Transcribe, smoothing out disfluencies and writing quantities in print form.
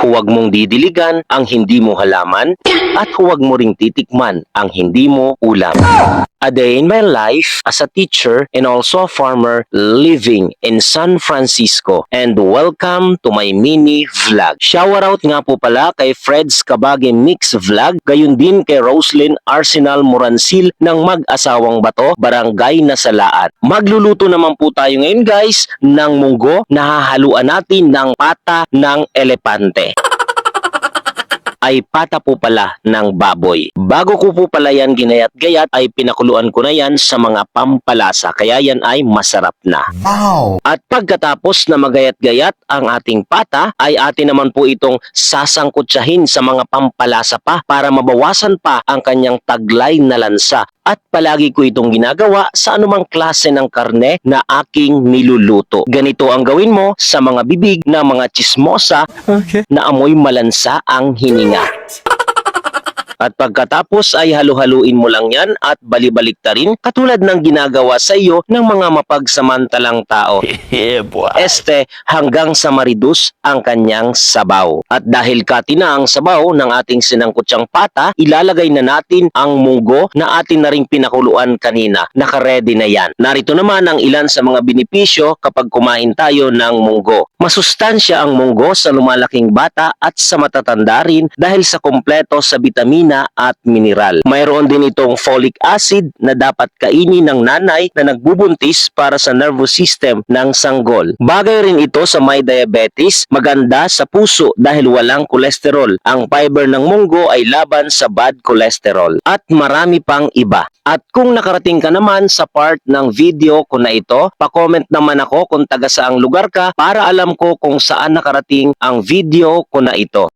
Huwag mong didiligan ang hindi mo halaman at huwag mo ring titikman ang hindi mo ulam. A day in my life as a teacher and also a farmer living in San Francisco. And welcome to my mini vlog. Shout out nga po pala kay Fred's Kabage Mix Vlog, gayon din kay Roslyn Arsenal Moransil ng Mag-asawang Bato, Barangay Nasalaan. Magluluto naman po tayo ngayon guys ng munggo na hahaluan natin ng pata ng elepante. Ay pata po pala ng baboy. Bago ko po pala yan ginayat-gayat ay pinakuluan ko na yan sa mga pampalasa kaya yan ay masarap na. Wow! At pagkatapos na magayat-gayat ang ating pata ay atin naman po itong sasangkutsahin sa mga pampalasa pa para mabawasan pa ang kanyang taglay na lansa. At palagi ko itong ginagawa sa anumang klase ng karne na aking niluluto. Ganito ang gawin mo sa mga bibig na mga tsismosa na amoy malansa ang hininga. At pagkatapos ay halu-haluin mo lang yan at balibaliktarin katulad ng ginagawa sa iyo ng mga mapagsamantalang tao. Hanggang sa maridus ang kanyang sabaw. At dahil kati na ang sabaw ng ating sinangkutsyang pata, ilalagay na natin ang munggo na atin na ring pinakuluan kanina. Nakaredy na yan. Narito naman ang ilan sa mga benepisyo kapag kumain tayo ng munggo. Masustansya ang munggo sa lumalaking bata at sa matatanda rin dahil sa kompleto sa vitamina at mineral. Mayroon din itong folic acid na dapat kainin ng nanay na nagbubuntis para sa nervous system ng sanggol. Bagay rin ito sa may diabetes, maganda sa puso dahil walang kolesterol. Ang fiber ng munggo ay laban sa bad cholesterol. At marami pang iba. At kung nakarating ka naman sa part ng video ko na ito, pa-comment naman ako kung taga saang lugar ka para alam ko kung saan nakarating ang video ko na ito.